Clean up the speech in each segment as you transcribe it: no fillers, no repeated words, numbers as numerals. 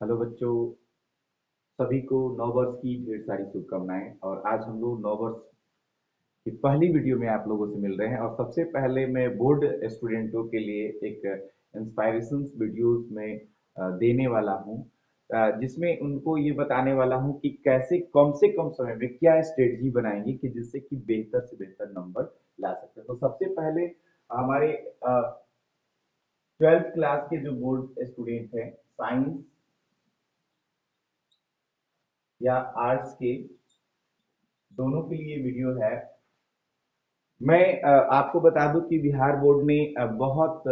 Hello बच्चों, सभी को नव वर्ष की ढेर सारी शुभकामनाएं। और आज हम लोग नव वर्ष की पहली वीडियो में आप लोगों से मिल रहे हैं। और सबसे पहले मैं बोर्ड स्टूडेंटों के लिए एक इंस्पायरेशन वीडियोस में देने वाला हूं, जिसमें उनको ये बताने वाला हूं कि कैसे कम से कम समय में क्या स्ट्रेटजी बनाएंगे कि जिससे कि बेहतर से बेहतर नंबर ला सकते हैं। तो सबसे पहले हमारे 12th क्लास के जो बोर्ड स्टूडेंट हैं, साइंस या आर्ट्स के, दोनों के लिए वीडियो है। मैं आपको बता दूं कि बिहार बोर्ड ने बहुत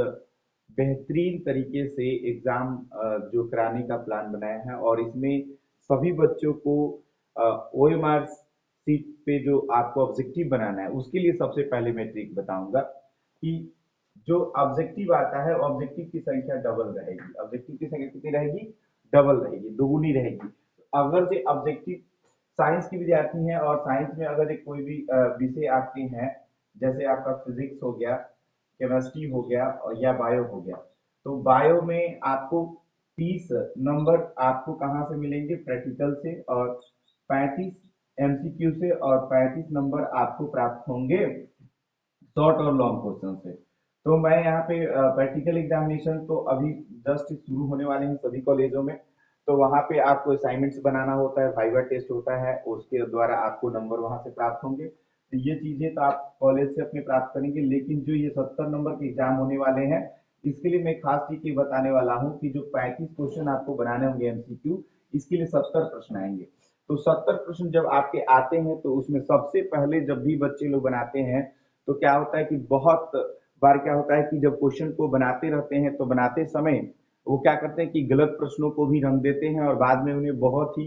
बेहतरीन तरीके से एग्जाम जो कराने का प्लान बनाया है, और इसमें सभी बच्चों को ओएमआर सीट पे जो आपको ऑब्जेक्टिव बनाना है उसके लिए सबसे पहले मैं ट्रिक बताऊंगा कि जो ऑब्जेक्टिव आता है ऑब्जेक्टिव की संख्या डबल रहेगी। ऑब्जेक्टिव की संख्या कितनी रहेगी? डबल रहेगी, दोगुनी रहेगी। अगर जो ऑब्जेक्टिव साइंस के विद्यार्थी हैं और साइंस में अगर एक कोई भी विषय आपके हैं, जैसे आपका फिजिक्स हो गया, केमिस्ट्री हो गया और या बायो हो गया, तो बायो में आपको 30 नंबर आपको कहाँ से मिलेंगे? प्रैक्टिकल से, और 35 एमसीक्यू से, और 35 नंबर आपको प्राप्त होंगे शॉर्ट और लॉन्ग क्वेश्चन से। तो मैं यहाँ पे प्रैक्टिकल एग्जामिनेशन तो अभी जस्ट शुरू होने वाले हैं सभी कॉलेजों में। तो वहाँ पे आपको असाइनमेंट्स बनाना होता है, वाइवा टेस्ट होता है, उसके द्वारा आपको नंबर वहाँ से प्राप्त होंगे। तो ये चीजें तो आप कॉलेज से अपने प्राप्त करेंगे, लेकिन जो ये 70 नंबर के एग्जाम होने वाले हैं, इसके लिए मैं खास चीज ये बताने वाला हूँ कि जो 35 क्वेश्चन आपको बनाने होंगे एमसीक्यू, इसके लिए 70 प्रश्न आएंगे। तो 70 प्रश्न जब आपके आते हैं तो उसमें सबसे पहले जब भी बच्चे लोग बनाते हैं, तो क्या होता है कि बहुत बार क्या होता है कि जब क्वेश्चन को बनाते रहते हैं तो बनाते समय वो क्या करते हैं कि गलत प्रश्नों को भी रंग देते हैं, और बाद में उन्हें बहुत ही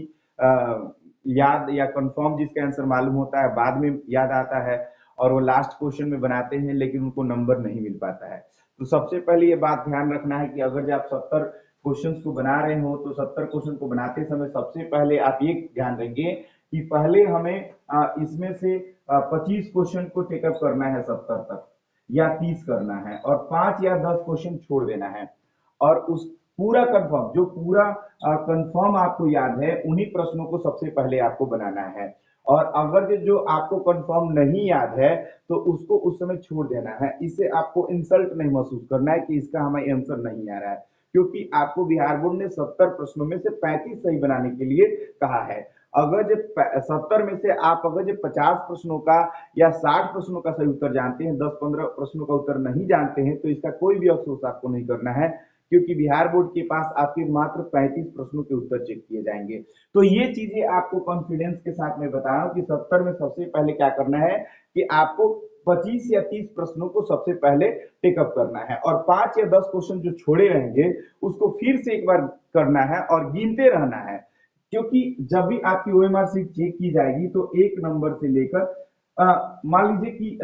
याद या कंफर्म जिसका आंसर मालूम होता है बाद में याद आता है, और वो लास्ट क्वेश्चन में बनाते हैं लेकिन उनको नंबर नहीं मिल पाता है। तो सबसे पहले ये बात ध्यान रखना है कि अगर जब आप 70 क्वेश्चंस को बना रहे हो तो 70 क्वेश्चन को बनाते समय सबसे पहले आप ये ध्यान रखेंगे कि पहले हमें इसमें से 25 क्वेश्चन को टेकअप करना है 70 तक, या 30 करना है, और 5 या 10 क्वेश्चन छोड़ देना है। और उस पूरा कंफर्म जो पूरा कंफर्म आपको याद है उन्हीं प्रश्नों को सबसे पहले आपको बनाना है। और अगर जो आपको कंफर्म नहीं याद है तो उसको उस समय छोड़ देना है। इससे आपको इंसल्ट नहीं महसूस करना है कि इसका हमें आंसर नहीं आ रहा है, क्योंकि आपको बिहार बोर्ड ने 70 प्रश्नों में से 35 सही बनाने के लिए कहा है। अगर जब 70 में से आप अगर जब 50 प्रश्नों का या 60 प्रश्नों का सही उत्तर जानते हैं, 10-15 प्रश्नों का उत्तर नहीं जानते हैं, तो इसका कोई भी अफसोस आपको नहीं करना है, क्योंकि बिहार बोर्ड के पास आपके मात्र 35 प्रश्नों के उत्तर चेक किए जाएंगे। तो ये चीजें आपको कॉन्फिडेंस के साथ मैं बता रहा हूं कि 70 में सबसे पहले क्या करना है कि आपको 25 या 30 प्रश्नों को सबसे पहले टेकअप करना है, और 5 या 10 क्वेश्चन जो छोड़े रहेंगे उसको फिर से एक बार करना है और गिनते रहना है। क्योंकि जब भी आपकी ओएमआर सीट चेक की जाएगी तो एक नंबर से लेकर मान लीजिए कि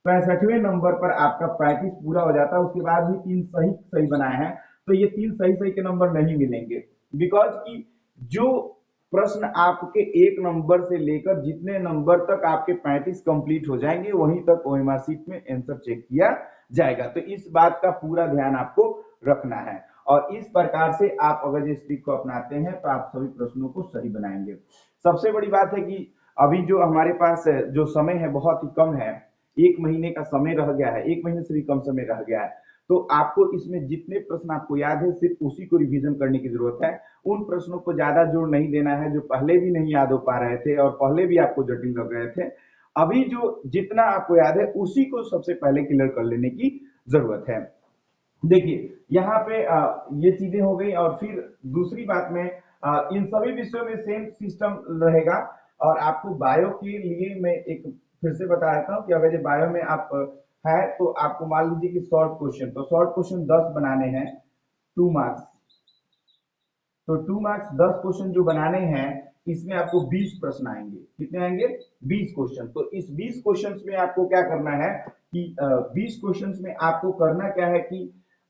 65वें नंबर पर आपका 35 पूरा हो जाता है, उसके बाद भी 3 सही सही बनाए हैं, तो ये 3 सही सही के नंबर नहीं मिलेंगे। बिकॉज कि जो प्रश्न आपके एक नंबर से लेकर जितने नंबर तक आपके 35 कंप्लीट हो जाएंगे वहीं तक ओएमआर सीट में आंसर चेक किया जाएगा। तो इस बात का पूरा ध्यान आपको रखना है, और इस प्रकार से आप अगर इस ट्रिक को अपनाते हैं तो आप सभी प्रश्नों को सही बनाएंगे। सबसे बड़ी बात है कि अभी जो हमारे पास जो समय है बहुत ही कम है, 1 महीने का समय रह गया है, 1 महीने से भी कम समय रह गया है। तो आपको इसमें जितने प्रश्न आपको याद है सिर्फ उसी को रिवीजन करने की जरूरत है। उन प्रश्नों को ज्यादा जोर नहीं देना है जो पहले भी नहीं याद हो पा रहे थे और पहले भी आपको जटिल लग रहे थे। अभी जो जितना आपको याद है उसी को सबसे पहले क्लियर कर लेने की जरूरत है। देखिए यहाँ पे ये चीजें हो गई, और फिर दूसरी बात में इन सभी विषयों में सेम सिस्टम रहेगा। और आपको बायो के लिए मैं एक फिर से बता देता हूँ कि अगर ये बायो में आप है तो आपको मान लीजिए कि शॉर्ट क्वेश्चन, तो शॉर्ट क्वेश्चन 10 बनाने हैं, 2 मार्क्स। तो 2 मार्क्स 10 क्वेश्चन जो बनाने हैं, इसमें आपको 20 प्रश्न आएंगे। कितने आएंगे? 20 क्वेश्चन। तो इस 20 क्वेश्चन में आपको क्या करना है कि 20 क्वेश्चन में आपको करना क्या है कि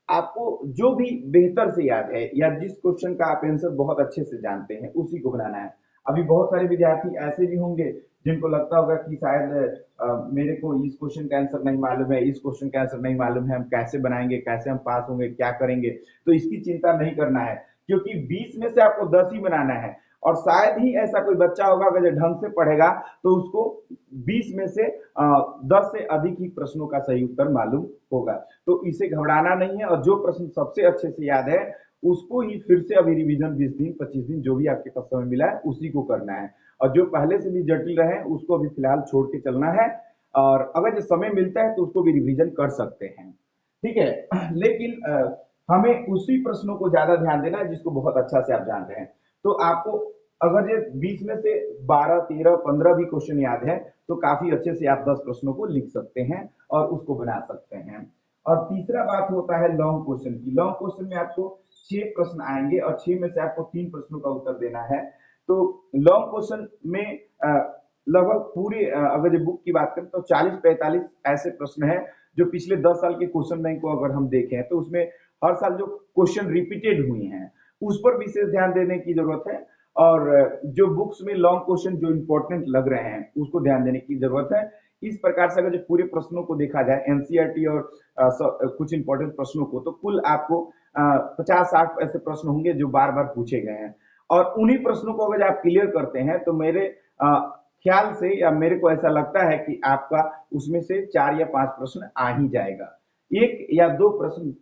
आपको जो भी बेहतर से याद है या जिस क्वेश्चन का आप आंसर बहुत अच्छे से जानते हैं उसी को बनाना है। अभी बहुत सारे विद्यार्थी ऐसे भी होंगे जिनको लगता होगा कि शायद मेरे को इस क्वेश्चन का आंसर नहीं मालूम है, इस क्वेश्चन का आंसर नहीं मालूम है, हम कैसे बनाएंगे, कैसे हम पास होंगे, क्या करेंगे। तो इसकी चिंता नहीं करना है, क्योंकि 20 में से आपको 10 ही बनाना है, और शायद ही ऐसा कोई बच्चा होगा अगर जो ढंग से पढ़ेगा तो उसको 20 में से 10 से अधिक ही प्रश्नों का सही उत्तर मालूम होगा। तो इसे घबराना नहीं है, और जो प्रश्न सबसे अच्छे से याद है उसको ही फिर से अभी रिवीजन 20 दिन 25 दिन जो भी आपके पास समय मिला है उसी को करना है, और जो पहले से भी जटिल रहे उसको अभी फिलहाल छोड़ के चलना है, और अगर जो समय मिलता है तो उसको भी रिवीजन कर सकते हैं। ठीक है। लेकिन हमें उसी प्रश्नों को ज्यादा ध्यान देना है जिसको बहुत अच्छा से आप जान रहे हैं। तो आपको अगर ये 20 में से 12 13 15 भी क्वेश्चन याद है तो काफी अच्छे से आप 10 प्रश्नों को लिख सकते हैं और उसको बना सकते हैं। और तीसरा बात होता है लॉन्ग क्वेश्चन की। लॉन्ग क्वेश्चन में आपको 6 प्रश्न आएंगे और 6 में से आपको 3 प्रश्नों का उत्तर देना है। तो लॉन्ग क्वेश्चन में लगभग पूरे अगर ये बुक की बात करें तो 40-45 ऐसे प्रश्न हैं जो पिछले 10 साल के क्वेश्चन बैंक को अगर हम देखें तो उसमें हर साल जो क्वेश्चन रिपीटेड हुए हैं उस पर विशेष ध्यान देने की जरूरत है, और जो बुक्स में लॉन्ग क्वेश्चन जो इंपॉर्टेंट लग रहे हैं उसको ध्यान देने की जरूरत है। इस प्रकार से अगर जो पूरे प्रश्नों को देखा जाए एनसीईआरटी और कुछ इंपॉर्टेंट प्रश्नों को, तो कुल आपको 50-60 ऐसे प्रश्न होंगे जो बार बार पूछे गए हैं, और उन्हीं प्रश्नों को अगर आप क्लियर करते हैं तो मेरे ख्याल से या मेरे को ऐसा लगता है कि आपका उसमें से 4 या 5 प्रश्न आ ही जाएगा। 1 या 2 प्रश्न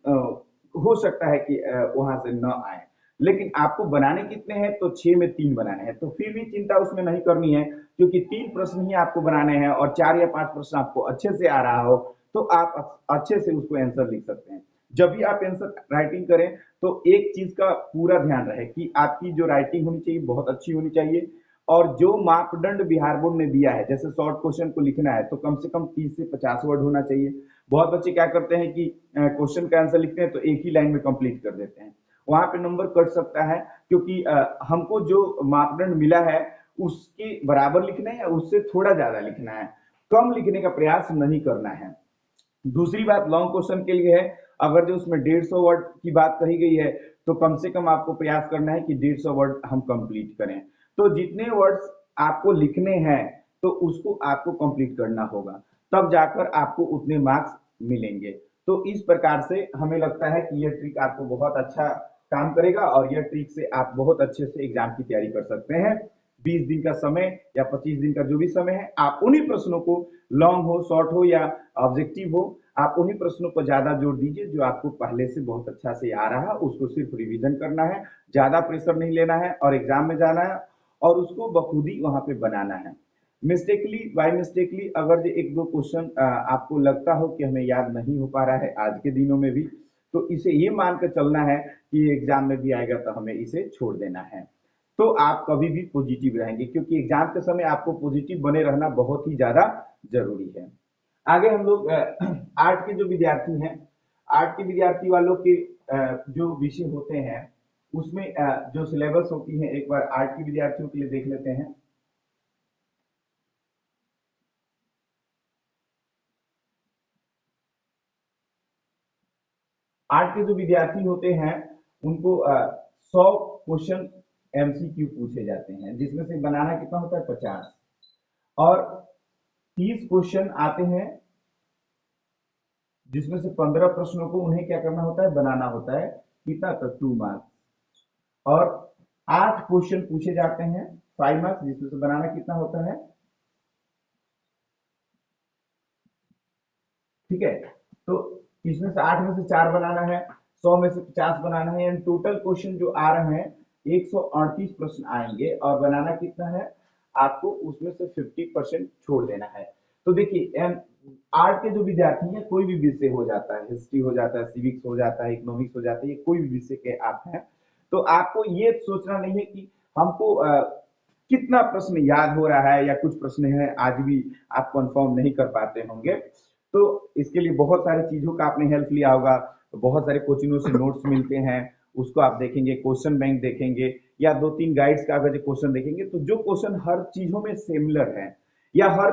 हो सकता है कि वहां से न आए, लेकिन आपको बनाने कितने हैं तो 6 में 3 बनाने हैं, तो फिर भी चिंता उसमें नहीं करनी है क्योंकि 3 प्रश्न ही आपको बनाने हैं और 4 या 5 प्रश्न आपको अच्छे से आ रहा हो तो आप अच्छे से उसको आंसर लिख सकते हैं। जब भी आप आंसर राइटिंग करें तो एक चीज का पूरा ध्यान रहे कि आपकी जो राइटिंग होनी चाहिए बहुत अच्छी होनी चाहिए, और जो मापदंड बिहार बोर्ड ने दिया है जैसे शॉर्ट क्वेश्चन को लिखना है तो कम से कम 30 से 50 वर्ड होना चाहिए। बहुत बच्चे क्या करते हैं कि क्वेश्चन का आंसर लिखते हैं तो एक ही लाइन में कंप्लीट कर देते हैं, वहां पे नंबर कट सकता है क्योंकि हमको जो मापदंड मिला है उसके बराबर लिखना है या उससे थोड़ा ज्यादा लिखना है, कम लिखने का प्रयास नहीं करना है। दूसरी बात लॉन्ग क्वेश्चन के लिए है, अगर जो उसमें 150 वर्ड की बात कही गई है तो कम से कम आपको प्रयास करना है कि 150 वर्ड हम कंप्लीट करें। तो जितने वर्ड्स आपको लिखने हैं तो उसको आपको कंप्लीट करना होगा, तब जाकर आपको उतने मार्क्स मिलेंगे। तो इस प्रकार से हमें लगता है कि यह ट्रिक आपको बहुत अच्छा काम करेगा और यह ट्रिक से आप बहुत अच्छे से एग्जाम की तैयारी कर सकते हैं। 20 दिन का समय या 25 दिन का जो भी समय है आप उन्हीं प्रश्नों को, लॉन्ग हो शॉर्ट हो या ऑब्जेक्टिव हो, आप उन्हीं प्रश्नों पर ज्यादा जोर दीजिए जो आपको पहले से बहुत अच्छा से आ रहा है, उसको सिर्फ रिवीजन करना है, ज्यादा प्रेशर नहीं लेना है और एग्जाम में जाना है और उसको बखूबी वहां पे बनाना है। मिस्टेकली बाय मिस्टेकली अगर जो एक दो क्वेश्चन आपको लगता हो कि हमें याद नहीं हो पा रहा है आज के दिनों में भी, तो इसे ये मान कर चलना है कि एग्जाम में भी आएगा तो हमें इसे छोड़ देना है। तो आप कभी भी पॉजिटिव रहेंगे क्योंकि एग्जाम के समय आपको पॉजिटिव बने रहना बहुत ही ज्यादा जरूरी है। आगे हम लोग आर्ट के जो विद्यार्थी हैं, आर्ट के विद्यार्थी वालों के जो विषय होते हैं उसमें जो सिलेबस होती है एक बार आर्ट के विद्यार्थियों के लिए देख लेते हैं। आर्ट के जो विद्यार्थी होते हैं उनको 100 क्वेश्चन एमसीक्यू पूछे जाते हैं जिसमें से बनाना कितना होता है 50, और 30 क्वेश्चन आते हैं जिसमें से 15 प्रश्नों को उन्हें क्या करना होता है, बनाना होता है। कितना, तो 2 मार्क्स। और 8 क्वेश्चन पूछे जाते हैं 5 मार्क्स जिसमें से बनाना कितना होता है, ठीक है। तो इसमें से 8 में से 4 बनाना है, 100 में से 50 बनाना है, यानी टोटल क्वेश्चन जो आ रहे हैं 138 प्रश्न आएंगे और बनाना कितना है आपको, उसमें से 50% छोड़ देना है। तो देखिए आर्ट के जो विद्यार्थी हैं कोई भी विषय हो जाता है, हिस्ट्री हो जाता है, सिविक्स हो जाता है, इकोनॉमिक्स हो जाता है, ये कोई भी विषय के आप हैं, तो आपको ये सोचना नहीं है कि हमको कितना प्रश्न याद हो रहा है या कुछ प्रश्न है आज भी आप कंफर्म नहीं कर पाते होंगे। तो इसके लिए बहुत सारी चीजों का आपने हेल्प लिया होगा, बहुत सारे कोचिंगों से नोट्स मिलते हैं, उसको आप देखेंगे, क्वेश्चन बैंक देखेंगे या 2-3 गाइड्स का अगर क्वेश्चन देखेंगे तो जो क्वेश्चन हर चीजों में सिमिलर है या हर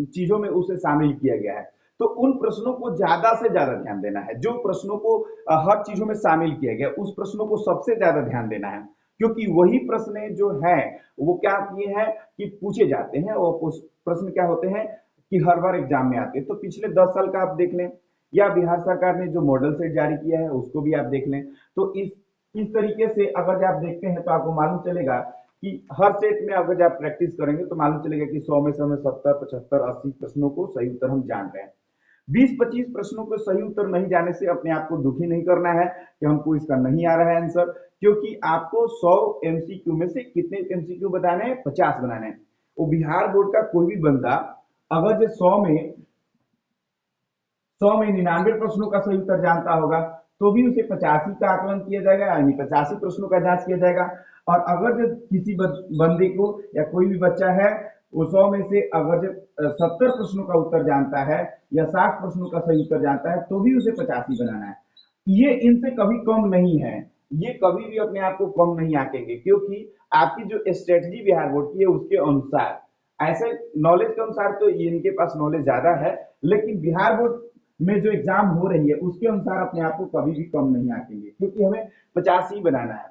चीजों में उसे शामिल किया गया है, तो उन प्रश्नों को ज्यादा से ज्यादा ध्यान देना है। जो प्रश्नों को हर चीजों में शामिल किया गया उस प्रश्नों को सबसे ज्यादा ध्यान देना है, क्योंकि वही प्रश्न जो है वो क्या किए हैं कि पूछे जाते हैं, और प्रश्न क्या होते हैं कि हर बार एग्जाम में आते हैं। तो पिछले 10 साल का आप देख लें या बिहार सरकार ने जो मॉडल सेट जारी किया है उसको भी आप देख लें, तो इस इस तरीके से अगर आप देखते हैं तो आपको मालूम चलेगा कि हर सेट में अगर आप प्रैक्टिस करेंगे तो मालूम चलेगा कि 100 में से हमें 70, 75, 80 प्रश्नों को सही उत्तर हम जान रहे हैं। 20-25 प्रश्नों को सही उत्तर नहीं जाने से अपने आप को दुखी नहीं करना है कि हमको इसका नहीं आ रहा है आंसर, क्योंकि आपको 100 एमसीक्यू में से कितने एमसीक्यू बनाने हैं? 50 बनाने हैं। वो बिहार बोर्ड का कोई भी बंदा अगर जो 100 में 99 प्रश्नों का सही उत्तर जानता होगा तो भी उसे 85 का आकलन किया जाएगा, यानी 85 प्रश्नों का जांच किया जाएगा। और अगर जो किसी बंदे को या कोई भी बच्चा है वो 100 में से अगर जो 70 प्रश्नों का उत्तर जानता है या 60 प्रश्नों का सही उत्तर जानता है तो भी उसे 85 बनाना है। ये इनसे कभी कम नहीं है, ये कभी भी अपने आप को कम नहीं आंकेंगे, क्योंकि आपकी जो स्ट्रेटजी बिहार बोर्ड की है उसके अनुसार, ऐसे नॉलेज के अनुसार तो इनके पास नॉलेज ज्यादा है, लेकिन बिहार बोर्ड में जो एग्जाम हो रही है उसके अनुसार अपने आप को कभी भी कम नहीं आंकेंगे, क्योंकि हमें 50 ही बनाना है।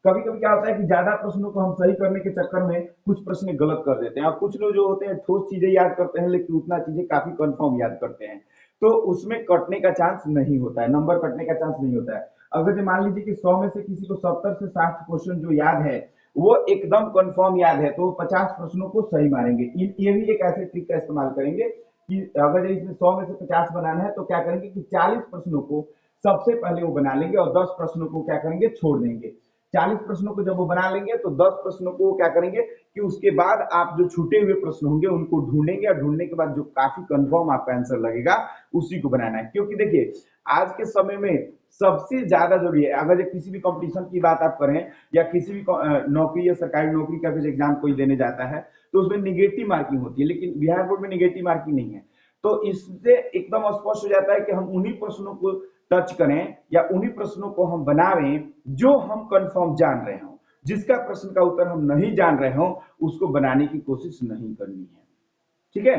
कभी कभी क्या होता है कि ज्यादा प्रश्नों को हम सही करने के चक्कर में कुछ प्रश्न गलत कर देते हैं, और कुछ लोग जो होते हैं ठोस चीजें याद करते हैं लेकिन उतना चीजें काफी कंफर्म याद करते हैं, तो उसमें कटने का चांस नहीं होता है, नंबर कटने का चांस नहीं होता है। अगर जो मान लीजिए कि 100 में से किसी को 70 से 60 क्वेश्चन जो याद है वो एकदम कंफर्म याद है तो 50 प्रश्नों को सही मारेंगे। ये भी एक ऐसे ट्रिक का इस्तेमाल करेंगे कि अगर इसमें 100 में से 50 बनाना है तो क्या करेंगे कि 40 प्रश्नों को सबसे पहले वो बना लेंगे और 10 प्रश्नों को क्या करेंगे, छोड़ देंगे। 40 प्रश्नों को जब वो बना लेंगे तो 10 प्रश्नों को क्या करेंगे कि उसके बाद आप जो छूटे हुए प्रश्न होंगे उनको ढूंढेंगे, और ढूंढने के बाद जो काफी कंफर्म आपका आंसर लगेगा उसी को बनाना है। क्योंकि देखिए आज के समय में सबसे ज्यादा जरूरी है, अगर किसी भी कंपटीशन की बात आप करें या किसी भी नौकरी या सरकारी नौकरी का कुछ एग्जाम कोई देने जाता है तो उसमें निगेटिव मार्किंग होती है, लेकिन बिहार बोर्ड में निगेटिव मार्किंग नहीं है। तो इससे एकदम स्पष्ट हो जाता है कि हम उन्हीं प्रश्नों को टच करें या उन्हीं प्रश्नों को हम बनावें जो हम कंफर्म जान रहे हों। जिसका प्रश्न का उत्तर हम नहीं जान रहे हों उसको बनाने की कोशिश नहीं करनी है। ठीक है,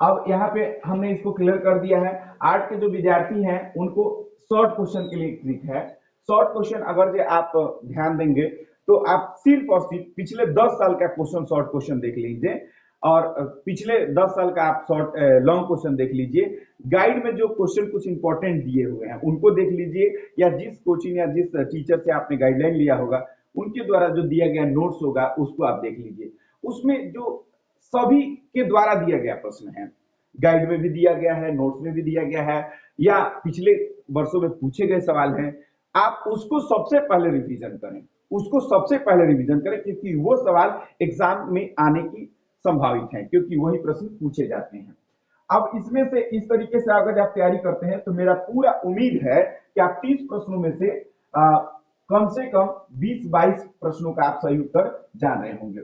अब यहाँ पे हमने इसको क्लियर कर दिया है। आर्ट के जो विद्यार्थी हैं उनको शॉर्ट क्वेश्चन के लिए ट्रिक है। शॉर्ट क्वेश्चन अगर जो आप ध्यान देंगे तो आप सिर्फ और सिर्फ पिछले 10 साल का क्वेश्चन शॉर्ट क्वेश्चन देख लीजिए, और पिछले 10 साल का आप शॉर्ट लॉन्ग क्वेश्चन देख लीजिए। गाइड में जो क्वेश्चन कुछ इंपॉर्टेंट दिए हुए हैं उनको देख लीजिए, या जिस कोचिंग या जिस टीचर से आपने गाइडलाइन लिया होगा उनके द्वारा जो दिया गया नोट्स होगा उसको आप देख लीजिए। उसमें जो सभी के द्वारा दिया गया प्रश्न है, गाइड में भी दिया गया है, नोट्स में भी दिया गया है, या पिछले वर्षों में पूछे गए सवाल हैं, आप उसको सबसे पहले रिवीजन करें, उसको सबसे पहले रिवीजन करें, क्योंकि वो सवाल एग्जाम में आने की संभावित है, क्योंकि वही प्रश्न पूछे जाते हैं। अब इसमें से इस तरीके से अगर आप तैयारी करते हैं तो मेरा पूरा उम्मीद है कि आप 30 प्रश्नों में कम से कम 20-22 प्रश्नों का आप सही उत्तर जान रहे होंगे।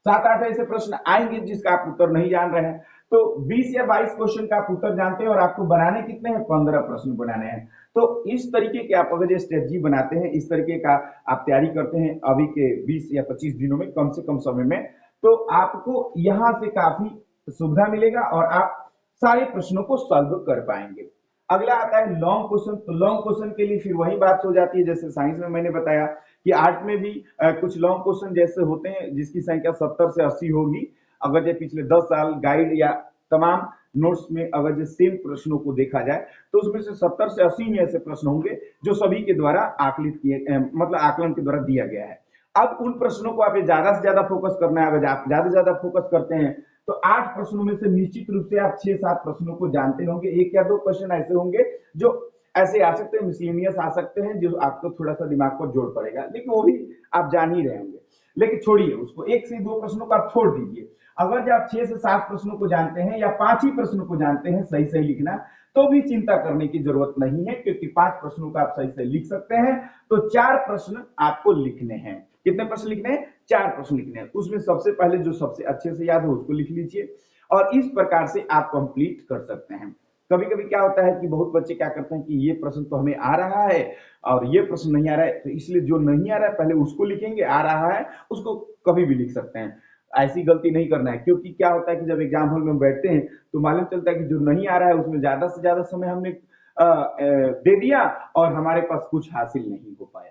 7-8 ऐसे प्रश्न आएंगे जिसका आप उत्तर नहीं जान रहे हैं, तो 20 या 22 क्वेश्चन का आप उत्तर जानते हैं और आपको बनाने कितने हैं, 15 प्रश्न बनाने हैं। तो इस तरीके के आप अगर ये स्ट्रेटजी बनाते हैं, इस तरीके का आप तैयारी करते हैं अभी के 20 या 25 दिनों में कम से कम समय में, तो आपको यहां से काफी सुविधा मिलेगा और आप सारे प्रश्नों को सॉल्व कर पाएंगे। अगला आता है लॉन्ग क्वेश्चन। तो लॉन्ग क्वेश्चन के लिए फिर वही बात हो जाती है जैसे साइंस में मैंने बताया कि आर्ट में भी कुछ लॉन्ग क्वेश्चन जैसे होते हैं जिसकी संख्या 70 से 80 होगी। अगर जो पिछले 10 साल गाइड या तमाम नोट्स में अगर जो सेम प्रश्नों को देखा जाए तो उसमें से 70 से 80 ही ऐसे प्रश्न होंगे जो सभी के द्वारा आकलित किए मतलब आकलन के द्वारा दिया गया है। अब उन प्रश्नों को आप ज्यादा से ज्यादा फोकस करना है। अगर आप ज्यादा से ज्यादा फोकस करते हैं तो 8 प्रश्नों में से निश्चित रूप से आप 6-7 प्रश्नों को जानते होंगे। 1 या 2 क्वेश्चन ऐसे होंगे जो ऐसे आ सकते हैं, मिसलेनियस आ सकते हैं जो आपको थोड़ा सा दिमाग पर जोड़ पड़ेगा, लेकिन वो भी आप जान ही रहे होंगे। लेकिन छोड़िए उसको, 1 से 2 प्रश्नों को आप छोड़ दीजिए। अगर जब आप 6 से 7 प्रश्नों को जानते हैं या 5 ही प्रश्नों को जानते हैं सही सही लिखना, तो भी चिंता करने की जरूरत नहीं है, क्योंकि 5 प्रश्नों का आप सही सही लिख सकते हैं। तो 4 प्रश्न आपको लिखने हैं। कितने प्रश्न लिखने हैं? 4 प्रश्न लिखने हैं। उसमें सबसे पहले जो सबसे अच्छे से याद हो उसको लिख लीजिए, और इस प्रकार से आप कंप्लीट कर सकते हैं। कभी कभी क्या होता है कि बहुत बच्चे क्या करते हैं कि ये प्रश्न तो हमें आ रहा है और ये प्रश्न नहीं आ रहा है, तो इसलिए जो नहीं आ रहा है पहले उसको लिखेंगे, आ रहा है उसको कभी भी लिख सकते हैं। ऐसी गलती नहीं करना है, क्योंकि क्या होता है कि जब एग्जाम हॉल में बैठते हैं तो मालूम चलता है कि जो नहीं आ रहा है उसमें ज्यादा से ज्यादा समय हमने दे दिया और हमारे पास कुछ हासिल नहीं हो पाया।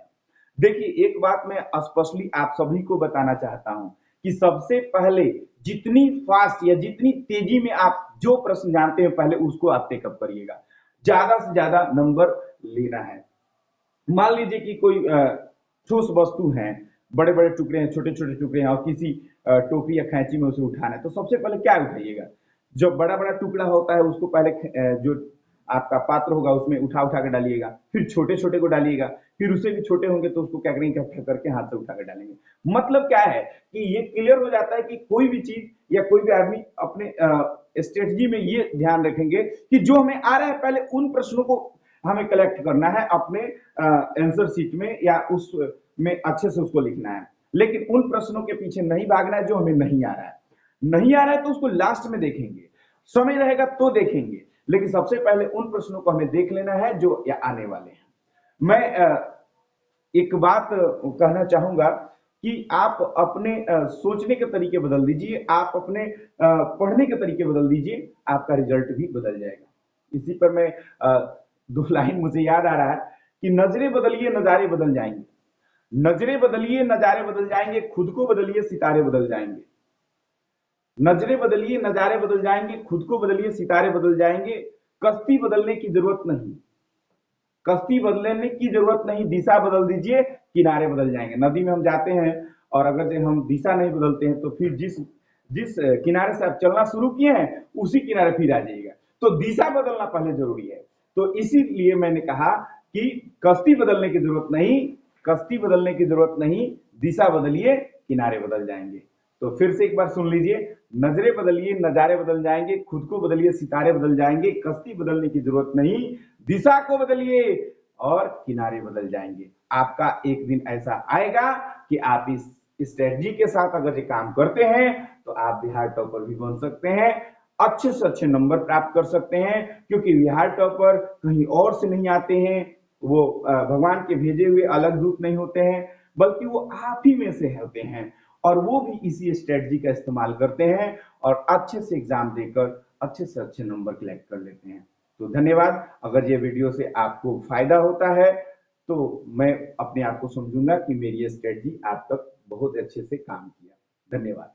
देखिए एक बात मैं स्पष्टली आप सभी को बताना चाहता हूं कि सबसे पहले जितनी फास्ट या जितनी तेजी में आप जो प्रश्न जानते हैं पहले उसको आप टेकअप करिएगा। ज्यादा से ज्यादा नंबर लेना है। मान लीजिए कि कोई ठोस वस्तु है, बड़े बड़े टुकड़े हैं, छोटे छोटे टुकड़े हैं, और किसी टोकरी या खैंची में उसे उठाना है, तो सबसे पहले क्या उठाइएगा? जो बड़ा बड़ा टुकड़ा होता है उसको पहले जो आपका पात्र होगा उसमें उठा उठा कर डालिएगा, फिर छोटे छोटे को डालिएगा, फिर उससे भी छोटे होंगे तो उसको क्या करेंगे, इकट्ठा करके हाथ से उठा कर डालेंगे। मतलब क्या है कि ये क्लियर हो जाता है कि कोई भी चीज या कोई भी आदमी अपने स्ट्रेटजी में ये ध्यान रखेंगे कि जो हमें आ रहा है पहले उन प्रश्नों को हमें कलेक्ट करना है अपने आंसर शीट में या उस में अच्छे से उसको लिखना है, लेकिन उन प्रश्नों के पीछे नहीं भागना है जो हमें नहीं आ रहा है। नहीं आ रहा है तो उसको लास्ट में देखेंगे, समय रहेगा तो देखेंगे, लेकिन सबसे पहले उन प्रश्नों को हमें देख लेना है जो या आने वाले हैं। मैं एक बात कहना चाहूंगा कि आप अपने सोचने के तरीके बदल दीजिए, आप अपने पढ़ने के तरीके बदल दीजिए, आपका रिजल्ट भी बदल जाएगा। इसी पर मैं दो लाइन मुझे याद आ रहा है कि नजरें बदलिए नजारे बदल जाएंगे, नजरें बदलिए नजारे बदल जाएंगे, खुद को बदलिए सितारे बदल जाएंगे। नजरें बदलिए नजारे बदल जाएंगे, खुद को बदलिए सितारे बदल जाएंगे। कश्ती बदलने की जरूरत नहीं, कश्ती बदलने की जरूरत नहीं, दिशा बदल दीजिए, किनारे बदल जाएंगे। नदी में हम जाते हैं और अगर से हम दिशा नहीं बदलते हैं तो फिर जिस जिस किनारे से आप चलना शुरू किए हैं उसी किनारे फिर आ जाइएगा। तो दिशा बदलना पहले जरूरी है। तो इसीलिए मैंने कहा कि कश्ती बदलने की जरूरत नहीं, कश्ती बदलने की जरूरत नहीं, दिशा बदलिए, किनारे बदल जाएंगे। तो फिर से एक बार सुन लीजिए, नजरें बदलिए नजारे बदल जाएंगे, खुद को बदलिए सितारे बदल जाएंगे, कश्ती बदलने की जरूरत नहीं, दिशा को बदलिए और किनारे बदल जाएंगे। आपका एक दिन ऐसा आएगा कि आप इस स्ट्रेटजी के साथ अगर ये काम करते हैं तो आप बिहार टॉपर भी बन सकते हैं, अच्छे से अच्छे नंबर प्राप्त कर सकते हैं, क्योंकि बिहार टॉपर कहीं और से नहीं आते हैं, वो भगवान के भेजे हुए अलग दूत नहीं होते हैं, बल्कि वो आप ही में से होते हैं, और वो भी इसी स्ट्रेटजी का इस्तेमाल करते हैं और अच्छे से एग्जाम देकर अच्छे से अच्छे नंबर कलेक्ट कर लेते हैं। तो धन्यवाद। अगर ये वीडियो से आपको फायदा होता है तो मैं अपने आप को समझूंगा कि मेरी ये स्ट्रेटजी आप तक बहुत अच्छे से काम किया। धन्यवाद।